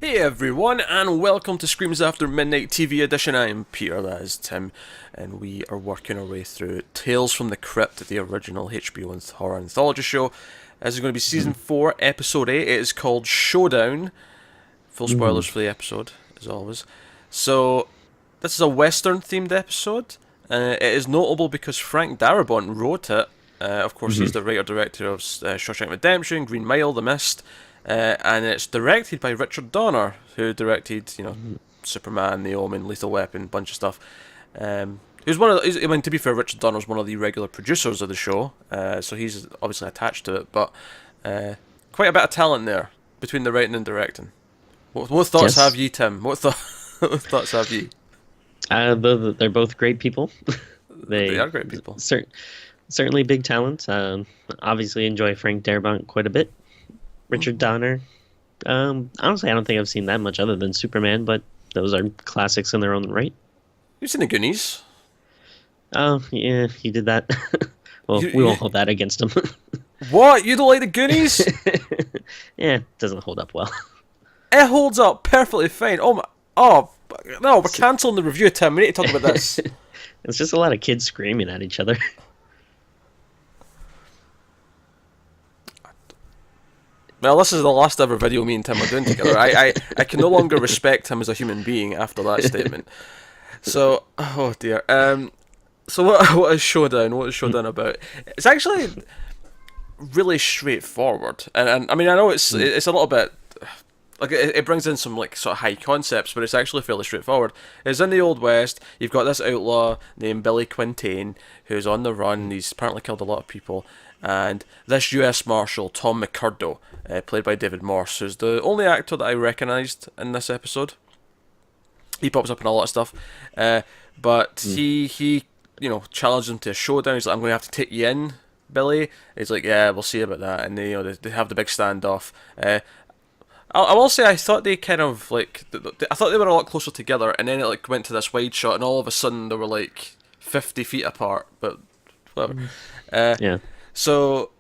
Hey everyone, and welcome to Screams After Midnight TV Edition. I am Peter, that is Tim, and we are working our way through Tales from the Crypt, the original HBO horror anthology show. This is going to be Season 4, Episode 8. It is called Showdown. Full spoilers for the episode, as always. So, this is a Western-themed episode. It is notable because Frank Darabont wrote it. Of course, he's the writer-director of Shawshank Redemption, Green Mile, The Mist. And it's directed by Richard Donner, who directed, Superman, The Omen, Lethal Weapon, bunch of stuff. He was to be fair, Richard Donner's one of the regular producers of the show, so he's obviously attached to it. But quite a bit of talent there between the writing and directing. What thoughts have you, Tim? What thoughts have you? They're both great people. They are great people. Certainly big talent. Obviously enjoy Frank Darabont quite a bit. Richard Donner. Honestly, I don't think I've seen that much other than Superman, but those are classics in their own right. You've seen the Goonies. Oh, yeah, he did that. Well, we won't hold that against him. What? You don't like the Goonies? Yeah, it doesn't hold up well. It holds up perfectly fine. Oh, no, we're cancelling the review, Tim. We need to talk about this. It's just a lot of kids screaming at each other. Well, this is the last ever video me and Tim are doing together. I can no longer respect him as a human being after that statement. So, oh dear. So what is Showdown? What is Showdown about? It's actually really straightforward, and I mean I know it's a little bit like it brings in some like sort of high concepts, but it's actually fairly straightforward. It's in the Old West. You've got this outlaw named Billy Quintain who's on the run. He's apparently killed a lot of people. And this US Marshal, Tom McCurdo, played by David Morse, who's the only actor that I recognised in this episode. He pops up in a lot of stuff. But he challenges him to a showdown. He's like, I'm going to have to take you in, Billy. He's like, yeah, we'll see about that. And they have the big standoff. I will say I thought they kind of like I thought they were a lot closer together, and then it like went to this wide shot, and all of a sudden they were like 50 feet apart. But whatever. Yeah. So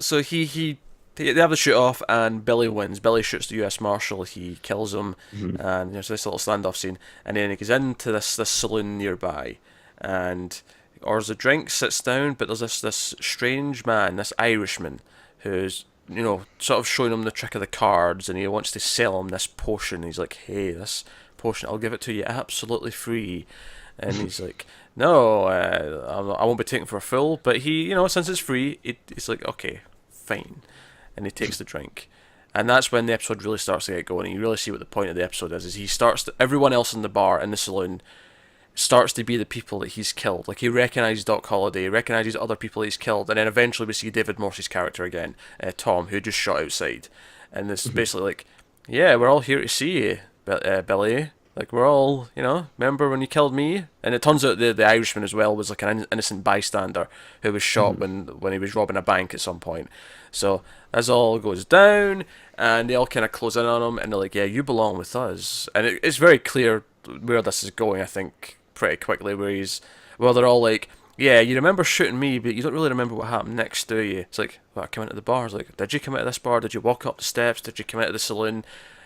they have the shoot off, and Billy wins. Billy shoots the U.S. Marshal. He kills him, and there's this little standoff scene. And then he goes into this saloon nearby, and orders a drink, sits down. But there's this strange man, this Irishman, who's sort of showing him the trick of the cards, and he wants to sell him this potion. He's like, hey, this potion, I'll give it to you absolutely free. And he's like, no, I won't be taken for a fool. But he, since it's free, he's like, okay, fine. And he takes the drink. And that's when the episode really starts to get going. And you really see what the point of the episode is he starts to, everyone else in the bar, in the saloon, starts to be the people that he's killed. Like, he recognises Doc Holliday, he recognises other people he's killed. And then eventually we see David Morse's character again, Tom, who just shot outside. And it's basically like, yeah, we're all here to see you, Billy. Like, we're all, remember when you killed me? And it turns out the Irishman as well was like an innocent bystander who was shot when he was robbing a bank at some point. So, as all goes down, and they all kind of close in on him, and they're like, yeah, you belong with us. And it's very clear where this is going, I think, pretty quickly, where they're all like, yeah, you remember shooting me, but you don't really remember what happened next, do you? It's like, well, I came into the bar. It's like, did you come out of this bar? Did you walk up the steps? Did you come out of the saloon?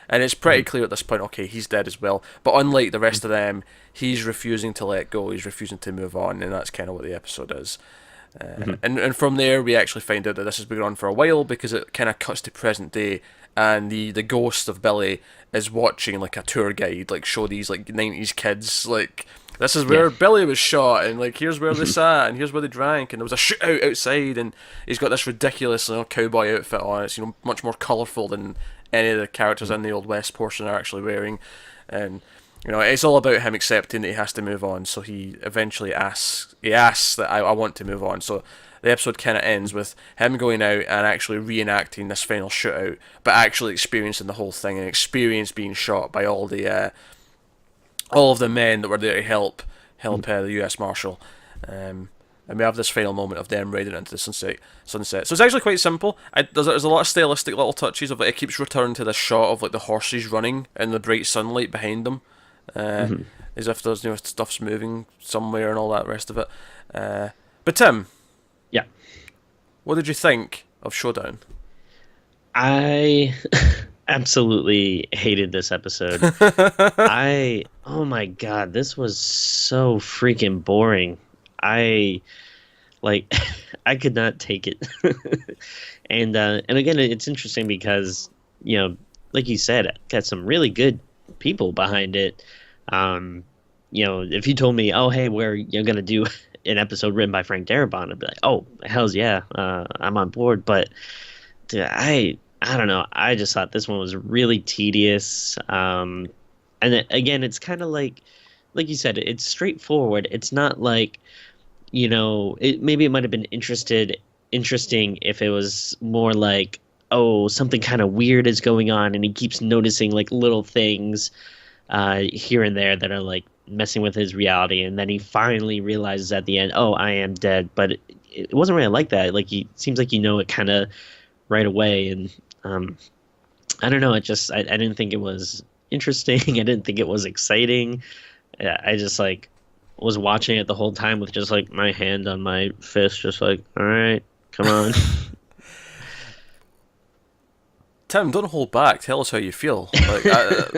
And it's pretty clear at this point, okay, he's dead as well. But unlike the rest of them, he's refusing to let go. He's refusing to move on, and that's kind of what the episode is. And from there, we actually find out that this has been on for a while, because it kind of cuts to present day, and the ghost of Billy is watching like a tour guide, like show these like 90s kids, like, this is where Billy was shot, and like here's where they sat, and here's where they drank, and there was a shootout outside, and he's got this ridiculous cowboy outfit on. It's much more colourful than any of the characters in the Old West portion are actually wearing, and it's all about him accepting that he has to move on. So he eventually asks that I want to move on. So the episode kind of ends with him going out and actually reenacting this final shootout, but actually experiencing the whole thing and being shot by all of the men that were there to help the U.S. Marshal. And we have this final moment of them riding into the sunset. So it's actually quite simple. There's a lot of stylistic little touches of it. It keeps returning to this shot of like the horses running in the bright sunlight behind them, as if there's stuff's moving somewhere and all that rest of it. But Tim, Yeah. what did you think of Showdown? I absolutely hated this episode. Oh my God, this was so freaking boring. I like, I could not take it. And again, it's interesting because, you know, like you said, it got some really good people behind it. Um, if you told me, oh, hey, we're you're gonna do an episode written by Frank Darabont, I'd be like, oh, hell's yeah, I'm on board. But dude, I don't know. I just thought this one was really tedious. Again, it's kind of like you said, it's straightforward. It's not like, it might have been interesting if it was more like, oh, something kind of weird is going on, and he keeps noticing like little things here and there that are like messing with his reality, and then he finally realizes at the end, oh, I am dead. But it wasn't really like that. Like, he seems like it kind of right away, and I don't know. I didn't think it was interesting. I didn't think it was exciting. I just like was watching it the whole time with just like my hand on my fist, just like, all right, come on. Tim, don't hold back. Tell us how you feel. Like,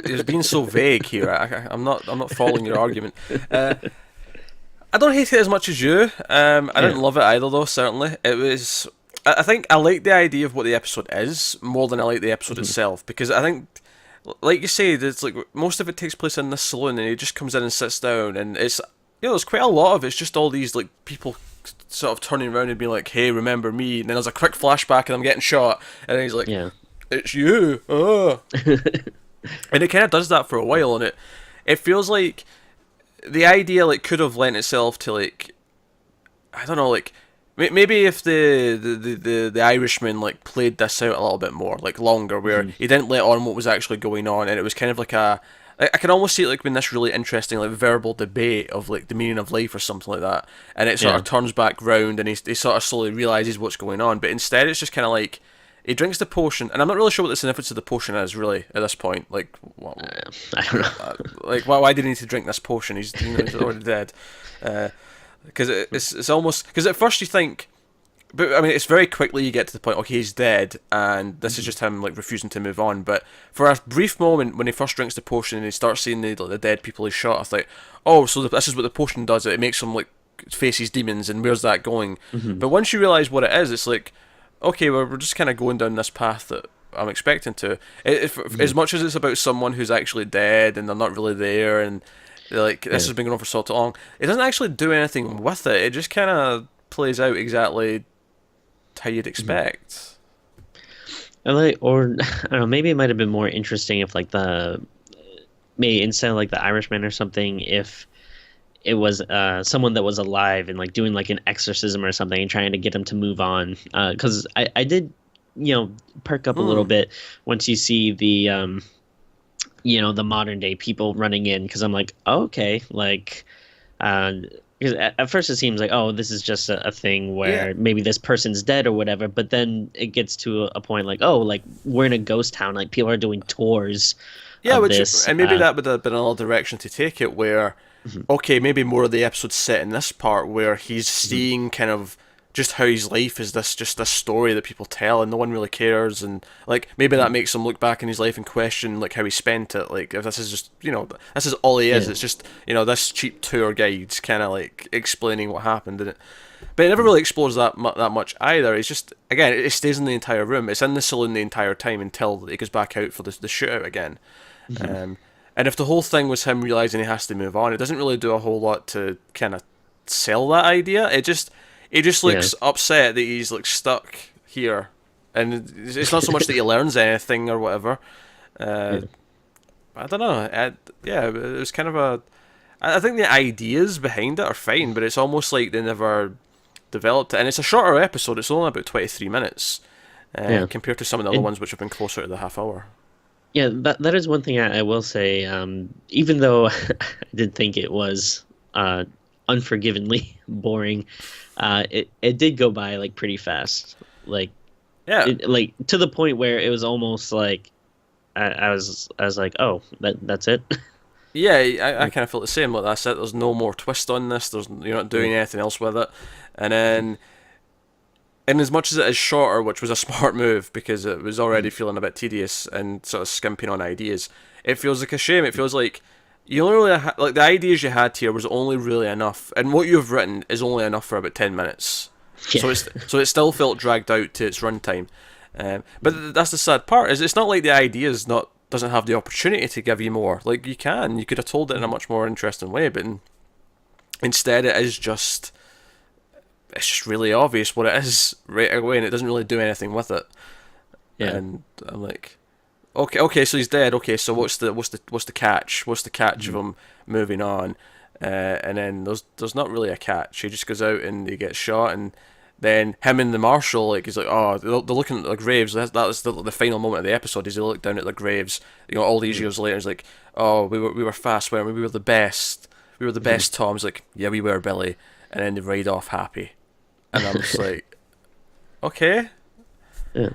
you're being so vague here. I'm not following your argument. I don't hate it as much as you. I Yeah. didn't love it either, though. Certainly, it was. I think I like the idea of what the episode is more than I like the episode Mhm. itself, because I think, like you say, it's like most of it takes place in this saloon, and he just comes in and sits down, and it's, there's quite a lot of it's just all these like people sort of turning around and being like, "Hey, remember me?" And then there's a quick flashback, and I'm getting shot, and then he's like, Yeah. "It's you." Oh. And it kind of does that for a while, and it feels like the idea like could have lent itself to like, I don't know, like maybe if the Irishman like played this out a little bit more, like longer, where Mhm. he didn't let on what was actually going on, and it was kind of like I can almost see it like being this really interesting like verbal debate of like the meaning of life or something like that, and it sort Yeah. of turns back round, and he sort of slowly realizes what's going on, but instead it's just kind of like he drinks the potion, and I'm not really sure what the significance of the potion is really at this point. Like, I don't know. like why did he need to drink this potion? He's already dead. Because it's almost, because at first you think, but I mean it's very quickly you get to the point, okay, he's dead, and this is just him like refusing to move on. But for a brief moment when he first drinks the potion and he starts seeing the dead people he shot, I thought, oh, so this is what the potion does. It makes him like face his demons, and where's that going? Mhm. But once you realize what it is, it's like, okay, we're just kind of going down this path that I'm expecting to. As Mhm. much as it's about someone who's actually dead and they're not really there, and they're like, this Yeah. has been going on for so long, it doesn't actually do anything with it. It just kind of plays out exactly how you'd Mhm. expect. Or I don't know, maybe it might have been more interesting if like maybe instead of like the Irishman or something, if it was someone that was alive and like doing like an exorcism or something and trying to get him to move on. Because I did, perk up a little Hmm. bit once you see the modern day people running in, because I'm like, oh, okay, like, uh, 'cause at first it seems like, oh, this is just a thing Yeah. where maybe this person's dead or whatever, but then it gets to a point like, oh, like we're in a ghost town, like people are doing tours Yeah, of which, this. and maybe that would have been another direction to take it, where Mhm, okay, maybe more of the episode set in this part where he's mhm, seeing kind of just how his life is this story that people tell and no one really cares, and like maybe that mhm. makes him look back in his life and question like how he spent it, like if this is just, this is all he is, Yeah. it's just, this cheap tour guide's kind of like explaining what happened, and it, but it never really explores that much either. It's just, again, it stays in the entire room, it's in the saloon the entire time until he goes back out for the shootout again. Mhm. um, and if the whole thing was him realizing he has to move on, it doesn't really do a whole lot to kind of sell that idea. He just Yeah. looks upset that he's like stuck here, and it's not so much that he learns anything or whatever. Uh, Yeah. I don't know. Yeah, it was kind of a. I think the ideas behind it are fine, but it's almost like they never developed it. And it's a shorter episode. It's only about 23 minutes, Yeah. compared to some of the other And ones which have been closer to the half hour. yeah, that is one thing I will say. Even though I did think it was unforgivingly boring, it did go by like pretty fast. Like Yeah, like to the point where it was almost like I was like, oh, that's it. yeah, I Like, kind of felt the same. Like that's it. There's no more twist on this. You're not yeah. doing anything else with it. And then in as much as it is shorter, which was a smart move because it was already feeling a bit tedious and sort of skimping on ideas, it feels like a shame. It feels like you only really like the ideas you had here was only really enough, and what you've written is only enough for about 10 minutes. Yeah. So it still felt dragged out to its runtime. But that's the sad part, is it's not like the ideas not doesn't have the opportunity to give you more. Like you could have told it in a much more interesting way, but instead it's just really obvious what it is right away, and it doesn't really do anything with it. Yeah. And I'm like, okay, so he's dead. Okay, so what's the catch? What's the catch of him moving on? And then there's not really a catch. He just goes out and he gets shot, and then him and the marshal, like, he's like, oh, they're looking at the graves. That's the final moment of the episode. Is they look down at the graves, all these years later. He's like, oh, we were fast, weren't we? We were the best. We were the best. Tom's like, yeah, we were, Billy. And then they ride off happy, and I'm just like, okay. Yeah.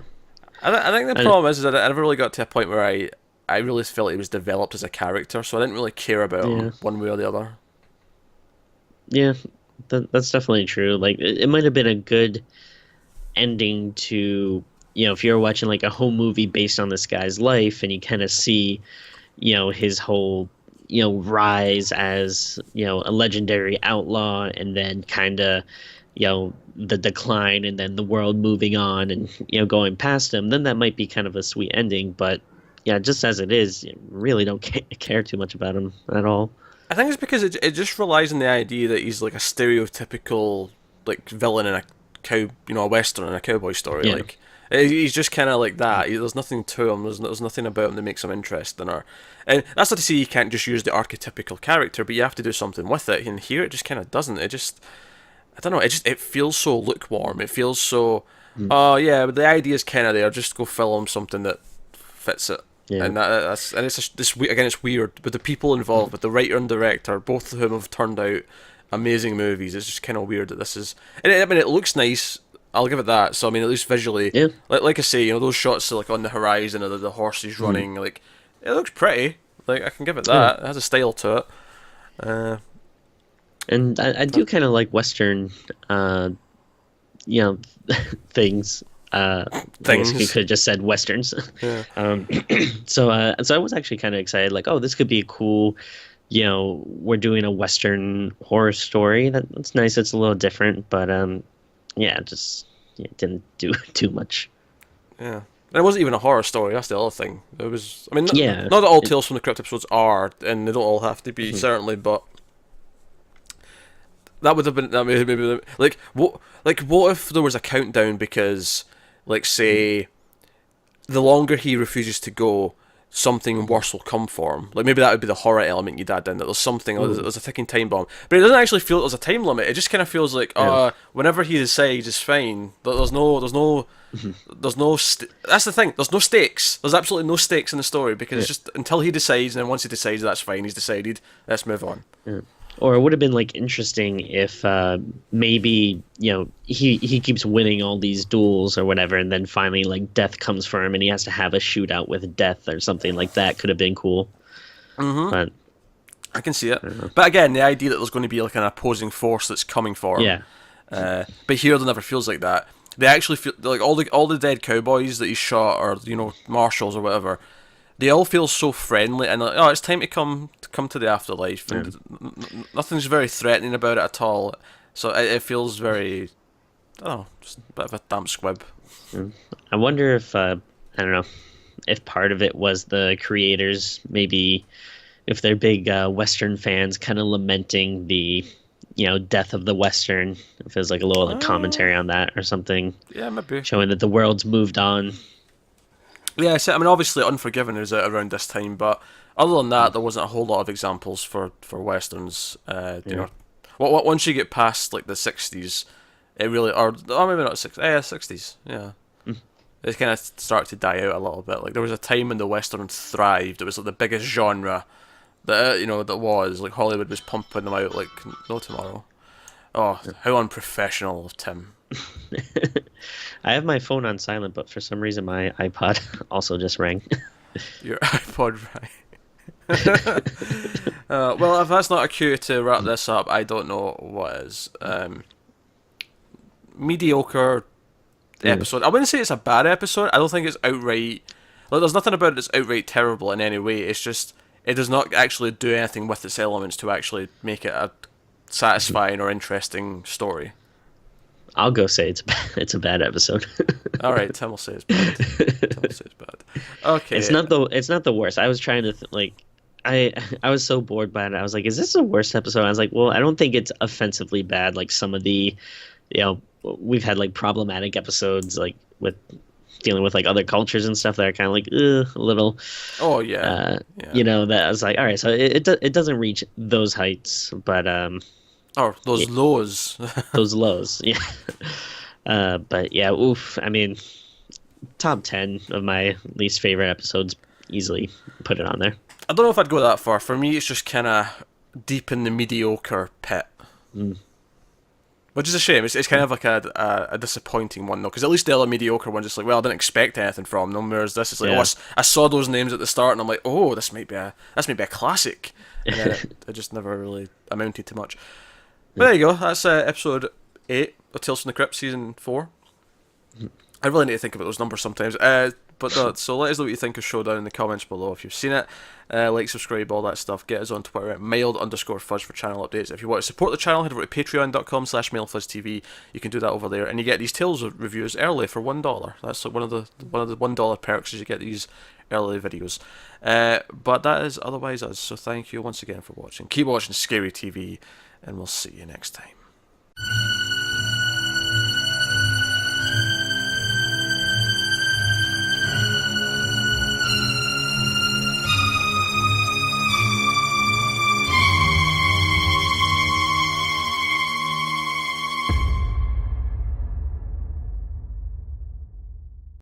I think the problem is that I never really got to a point where I really felt he was developed as a character, so I didn't really care about him one way or the other. Yeah, that's definitely true. Like, it might have been a good ending to, if you're watching like a whole movie based on this guy's life, and you kind of see, his whole, rise as, a legendary outlaw, and then kind of, the decline, and then the world moving on, and going past him, then that might be kind of a sweet ending. But yeah, just as it is, you really don't care too much about him at all. I think it's because it just relies on the idea that he's like a stereotypical like villain in a western and a cowboy story. Yeah. Like he's just kind of like that. There's nothing to him. There's nothing about him that makes him interesting. And that's not to say you can't just use the archetypical character, but you have to do something with it. And here it just kind of doesn't. I don't know. It feels so lukewarm. It feels so. Oh yeah, but the idea's kind of there. Just go film something that fits it. Yeah. And it's weird. But the people involved, with the writer and director, both of whom have turned out amazing movies. It's just kind of weird that this is. And it looks nice. I'll give it that. So I mean, at least visually, Yeah. like I say, those shots like on the horizon of the horses running, like it looks pretty. Like I can give it that. It has a style to it. And I do kind of like Western, things. I guess you could have just said Westerns. Yeah. So I was actually kind of excited, like, oh, this could be a cool, we're doing a Western horror story. That's nice. It's a little different, but it didn't do too much. Yeah. And it wasn't even a horror story. That's the other thing. It was. I mean, Yeah. not that all Tales from the Crypt episodes are, and they don't all have to be, certainly, but. That would have been maybe what if there was a countdown because, like, say, the longer he refuses to go, something worse will come for him. Like maybe that would be the horror element you'd add in, that there's something, there's a ticking time bomb. But it doesn't actually feel there's a time limit. It just kind of feels like whenever he decides it's fine. There's no that's the thing. There's no stakes. There's absolutely no stakes in the story because it's just until he decides, and then once he decides that's fine, he's decided. Let's move on. Yeah. Or it would have been like interesting if maybe he keeps winning all these duels or whatever, and then finally like death comes for him, and he has to have a shootout with death or something like that. Could have been cool. But I can see it. But again, the idea that there's going to be like an opposing force that's coming for him. Yeah. But here it never feels like that. They actually feel like all the dead cowboys that he shot, or marshals or whatever. They all feel so friendly, and like, it's time to come to the afterlife, and nothing's very threatening about it at all. So it feels very, I don't know, just a bit of a damp squib. I wonder if I don't know if part of it was the creators, maybe if they're big Western fans, kind of lamenting the death of the Western. If there's like a little commentary on that or something. Yeah, maybe showing that the world's moved on. Yeah, I mean, obviously, Unforgiven is out around this time, but other than that, there wasn't a whole lot of examples for westerns. Once you get past like the 60s, it really, or maybe not 60s, yeah. It kind of started to die out a little bit. Like there was a time when the western thrived. It was like the biggest genre that that was like Hollywood was pumping them out like no tomorrow. Oh, how unprofessional of Tim. I have my phone on silent, but for some reason my iPod also just rang. Your iPod rang. Well, if that's not a cue to wrap this up, I don't know what is. Mediocre episode. I wouldn't say it's a bad episode. I don't think it's outright. Like, there's nothing about it that's outright terrible in any way. It's just it does not actually do anything with its elements to actually make it a satisfying or interesting story. I'll go say it's a bad episode. All right, Tim will say it's bad. Tim will say it's bad. Okay. It's not the worst. I was trying to I was so bored by it. I was like, is this the worst episode? I was like, well, I don't think it's offensively bad like some of the, we've had like problematic episodes like with dealing with like other cultures and stuff that are kind of like a little. Oh yeah. That I was like, all right, so it doesn't reach those heights, but or those lows. those lows, yeah. But yeah, oof. I mean, top 10 of my least favorite episodes, easily put it on there. I don't know if I'd go that far. For me, it's just kind of deep in the mediocre pit. Which is a shame. It's kind of like a disappointing one, though, because at least the other mediocre one's just like, well, I didn't expect anything from them, whereas this is like, I saw those names at the start, and I'm like, oh, this might be a classic. And then it just never really amounted to much. But there you go. That's episode 8 of Tales from the Crypt, season 4. I really need to think about those numbers sometimes. So let us know what you think of Showdown in the comments below if you've seen it. Like, subscribe, all that stuff. Get us on Twitter at mild_fuzz for channel updates. If you want to support the channel, head over to patreon.com/milefuzztv. You can do that over there, and you get these Tales reviews early for $1. That's like one of the $1 perks is you get these early videos. But that is otherwise us. So thank you once again for watching. Keep watching Scary TV, and we'll see you next time.